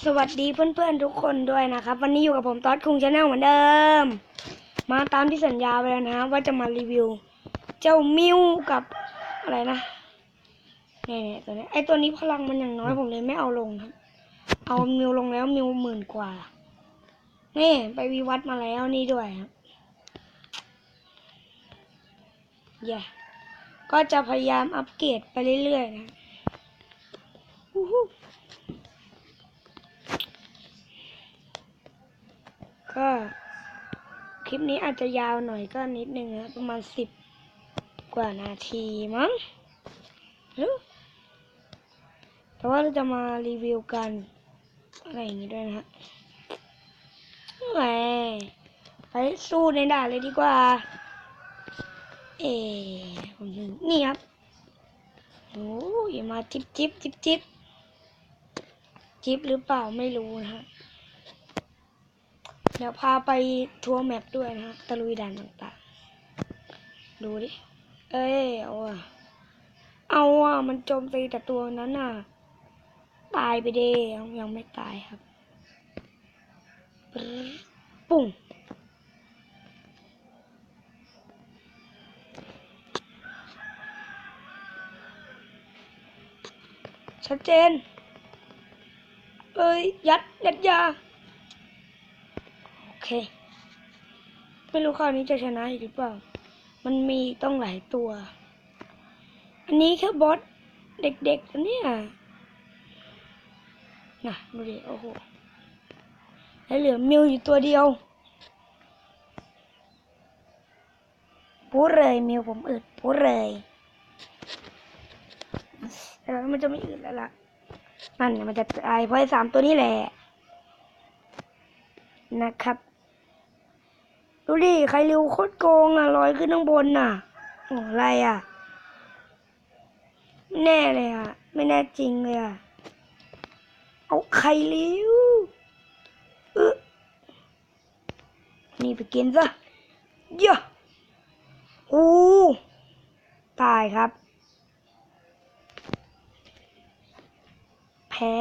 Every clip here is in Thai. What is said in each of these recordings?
สวัสดีเพื่อนๆทุกคนด้วยนะครับวันนี้อยู่กับผมต๊อดคุงชาแนลเหมือนเดิมมาตามที่สัญญาไปแล้วนะว่าจะมารีวิวเจ้ามิวกับอะไรนะเนี่ยตัวนี้ตัวนี้พลังมันอย่างน้อยผมเลยไม่เอาลงครับเอามิวลงแล้วมิว10,000 กว่านี่ไปวิวัฒน์มาแล้วนี่ด้วยครับก็จะพยายามอัปเกรดไปเรื่อยๆนะก็คลิปนี้อาจจะยาวหน่อยก็นิดนึงนะประมาณ10 กว่านาทีมั้งแต่ว่าเราจะมารีวิวกันอะไรอย่างนี้ด้วยนะฮะไปสู้ในด่านเลยดีกว่าผมนี่ครับโอ้ยมาจิ๊บหรือเปล่าไม่รู้นะฮะเดี๋ยวพาไปทัวร์แมปด้วยนะฮะตะลุยด่านต่างๆดูดิเอามันโจมตีแต่ตัวนั้นน่ะตายไปเด้ยังไม่ตายครับปุ่งชัดเจนยัดยาโอเคไม่รู้คราวนี้จะชนะอีกหรือเปล่ามันมีต้องหลายตัวอันนี้แค่บอสเด็กๆเนี่ยน่ะดูดิโอ้โหแล้วเหลือมิวอยู่ตัวเดียวพูดเลยมิวผมอึดพูดเลยแล้วมันจะไม่อึดแล้วล่ะนั่นมันจะตายเพราะ3 ตัวนี้แหละนะครับดูดิใครเร็วโคตรโกงลอยขึ้นข้างบนน่ะอะไรแน่เลยไม่แน่จริงเลยเอาใครเร็วนี่ไปกินซะเยอะตายครับแพ้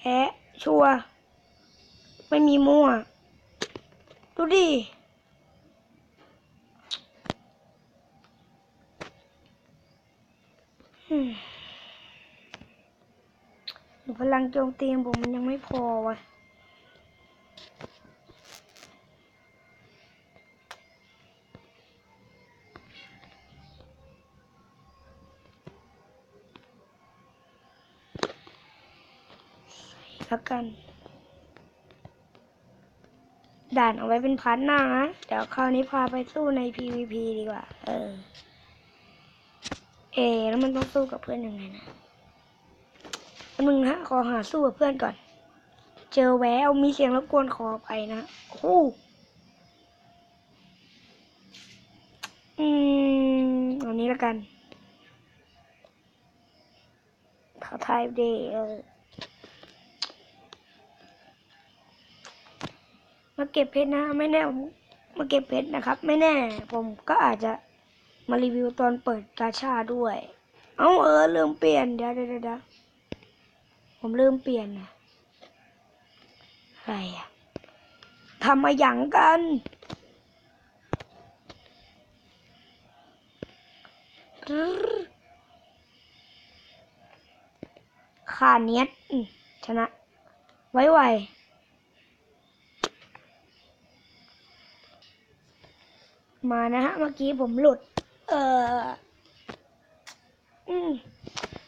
แพ้ชัวไม่มีมั่วดูดิพลังโจมตีของผมมันยังไม่พอวะแล้วกันด่านเอาไว้เป็นพาร์ทหน้านะเดี๋ยวคราวนี้พาไปสู้ใน PVP ดีกว่าแล้วมันต้องสู้กับเพื่อนยังไงนะมึงฮะขอหาสู้กับเพื่อนก่อนเจอแววมีเสียงรบกวนขอไปนะเอานี้แล้วกันเขาทายเดย์มาเก็บเพชรนะไม่แน่มาเก็บเพชรนะครับไม่แน่ผมก็อาจจะมารีวิวตอนเปิดกาชาด้วยลืมเปลี่ยนเดี๋ยวผมลืมเปลี่ยนนะอะไรทำมาอย่างกันขาเนี้ยชนะไวมานะฮะเมื่อกี้ผมหลุด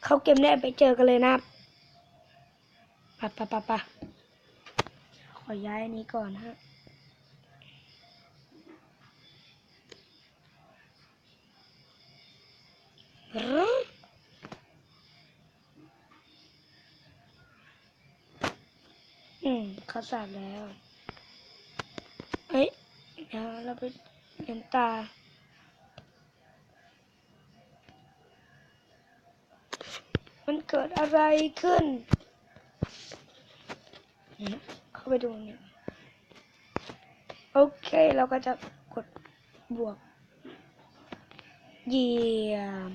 เขาเกมแรกไปเจอกันเลยนะปะขอย้ายอันนี้ก่อนฮะเขาสาดแล้วเดี๋ยวเราไปเห็นตามันเกิดอะไรขึ้นเข้าไปดูเนี่ยโอเคเราก็จะกดบวกเยี่ยม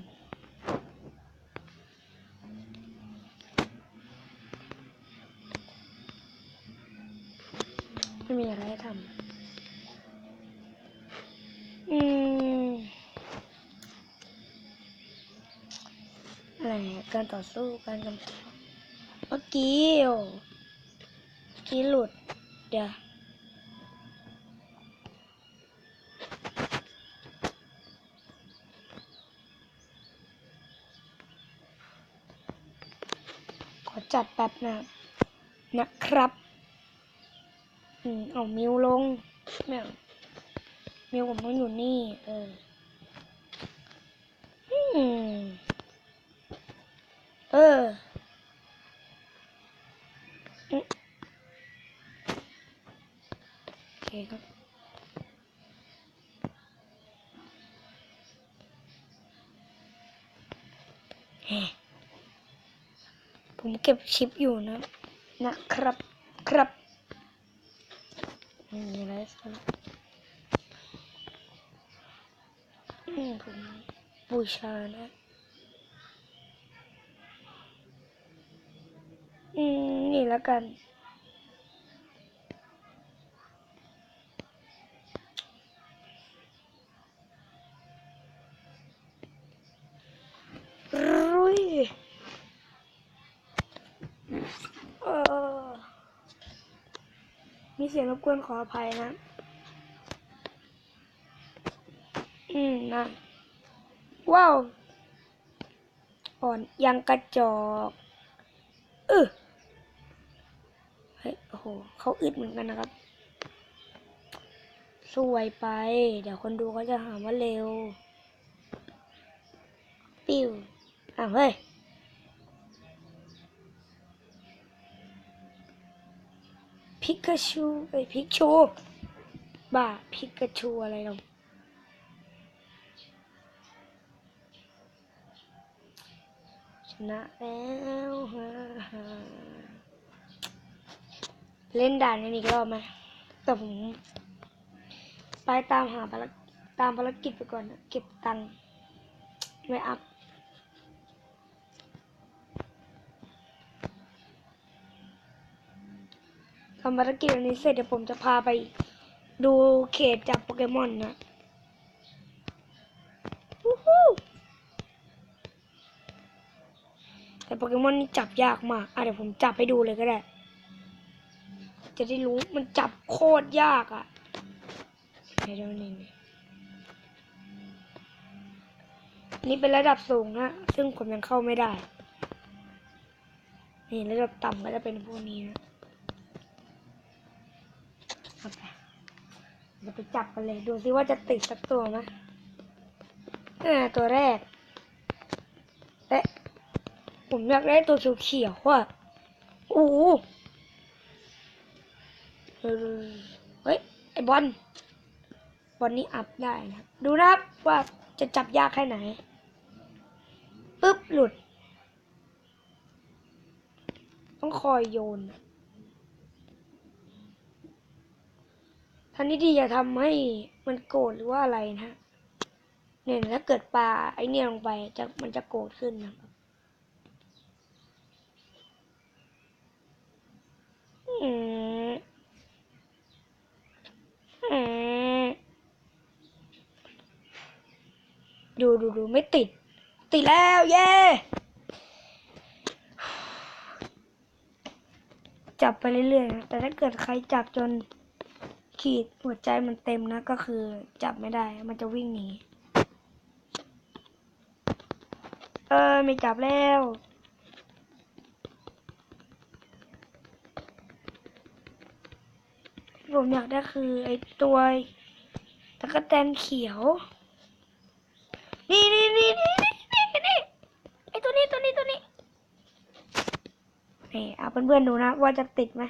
อะไรการต่อสู้การกำจัดเมื่อกี้หลุดเดี๋ยวขอจัดแป๊บนะครับเอามิวลงแม่มิวผมต้องอยู่นี่โอเคครับผมเก็บชิปอยู่นะครับมีอะไรสักผมบูชานะนี่แล้วกันรุยมีเสียงรบกวนขออภัยนะนะว้าวอ่อนยังกระจอกเฮ้ยโอ้โหเขาอึดเหมือนกันนะครับสวยไปเดี๋ยวคนดูเขาจะหาว่าเร็วปิ้วเฮ้ยพิกาชูพิกชูบ้าพิกาชูอะไรเราชนะแล้วเล่นด่านกันอีกรอบไหมแต่ผมไปตามภารกิจไปก่อนนะเก็บตังค์ไว้อัพทำภารกิจอันนี้เสร็จเดี๋ยวผมจะพาไปดูเขตจับโปเกมอนนะแต่โปเกมอนนี่จับยากมากเดี๋ยวผมจับให้ดูเลยก็ได้จะได้รู้มันจับโคตรยากเดี๋ยวนี่เป็นระดับสูงนะซึ่งผมยังเข้าไม่ได้นี่ระดับต่ำก็จะเป็นพวกนี้นะเราไปจับกันเลยดูซิว่าจะติดสักตัวไหมตัวแรกผมอยากได้ตัวเขียวโอ้โหเฮ้ยไอบอลนี่อัพได้นะดูนะครับว่าจะจับยากแค่ไหนปึ๊บหลุดต้องคอยโยนทันนี้ดีอย่าทำให้มันโกรธหรือว่าอะไรนะเนี่ยถ้าเกิดปลาไอเนี่ยลงไปมันจะโกรธขึ้นนะครับดูไม่ติดแล้วเย้จับไปเรื่อยๆนะแต่ถ้าเกิดใครจับจนขีดหัวใจมันเต็มนะก็คือจับไม่ได้มันจะวิ่งหนีไม่จับแล้วผมอยากได้คือไอตัวตะกั่วแตนเขียวนี่ไอตัวนี้นี่เอาเพื่อนๆดูนะว่าจะติดไหม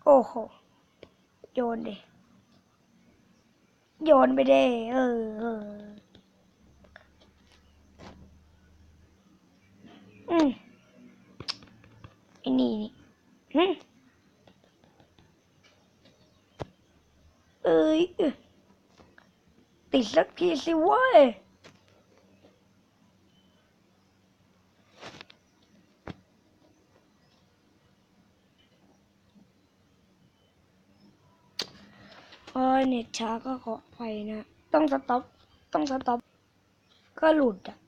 โอ้โหโยนไปเด้ไอ้นี่ติดสักทีสิเว้ยเน็ตช้าก็ขออภัยนะต้องสต็อป ก็หลุดอ่ะ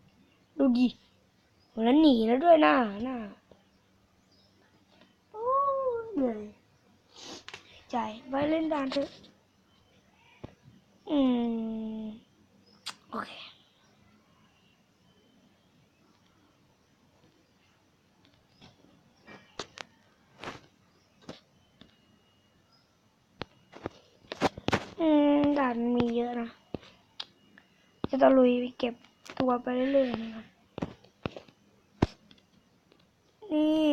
ดูดิแล้วหนีแล้วด้วยหน้าโอ้เหนื่อยใจไปเล่นด่านเถอะโอเคด่านมีเยอะนะจะตะลุยไปเก็บตัวไปเรื่อยๆนะครับนี่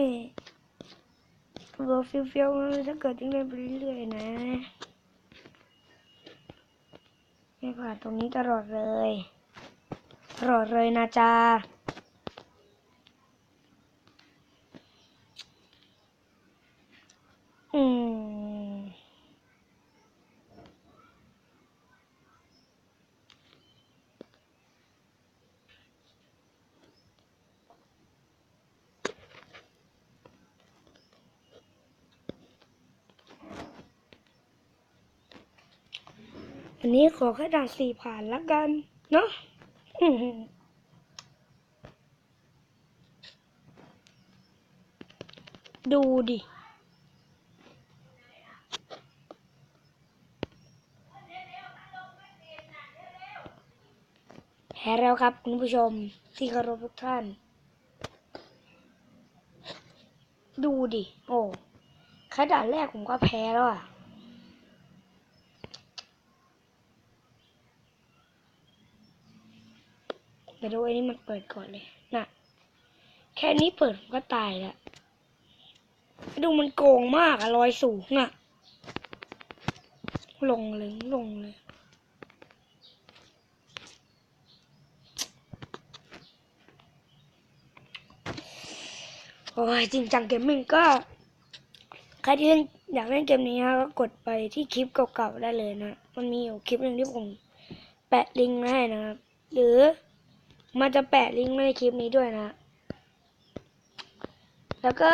ตัวเฟี้ยวๆถ้าเกิดยังเล่นไปเรื่อยๆนะไม่ผ่านตรงนี้ตลอดเลยนะจ๊ะอันนี้ขอแค่ด่าน4ผ่านแล้วกันเนาะดูดิแพ้แล้วครับคุณผู้ชมที่เคารพทุกท่านดูดิโอ้แค่ด่านแรกผมก็แพ้แล้วอ่ะไปดูไอ้นี่มันเปิดก่อนเลยน่ะแค่นี้เปิดผมก็ตายแล้วดูมันโกงมากอะลอยสูงอะลงเลยโอ้ยจริงจังเกมมิ่งก็ใครที่อยากเล่นเกมนี้ก็กดไปที่คลิปเก่าๆได้เลยนะมันมีอยู่คลิปหนึ่งที่ผมแปะลิงก์ไว้ให้นะครับหรือมันจะแปะลิงก์ไว้ในคลิปนี้ด้วยนะแล้วก็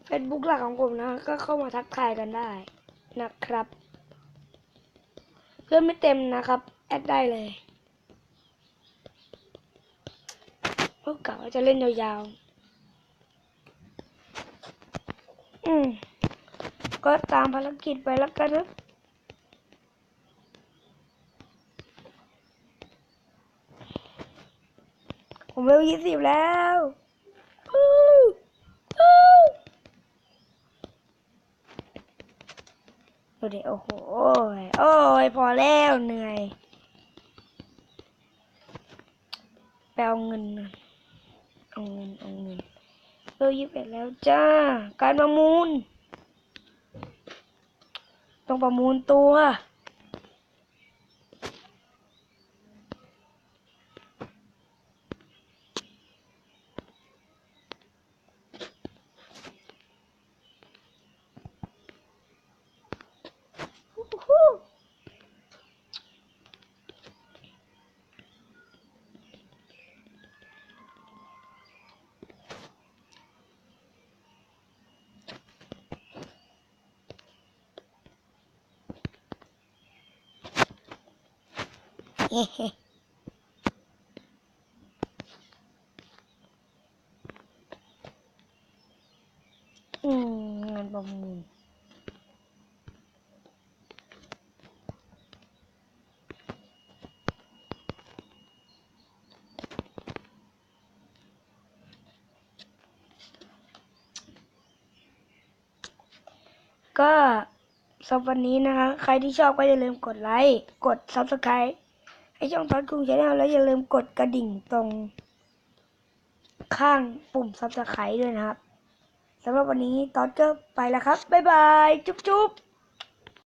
Facebook หลักของผมนะก็เข้ามาทักทายกันได้นะครับเพื่อนไม่เต็มนะครับแอดได้เลยพวกเก่าจะเล่นยาวๆก็ตามภารกิจไปแล้วกันนะผมเร็ว20แล้วดูดิโอ้โหโอ้ยพอแล้วเหนื่อยไปเอาเงินเร็ว21แล้วจ้าการประมูลต้องประมูลตัวเฮ้งานประมูลก็สำหรับวันนี้นะคะใครที่ชอบก็อย่าลืมกดไลค์กด Subscribe ให้ช่องทอดกรุงชาแนลแล้วอย่าลืมกดกระดิ่งตรงข้างปุ่ม Subscribe ด้วยนะครับสำหรับวันนี้ตอดก็ไปแล้วครับบ๊ายบายจุ๊บ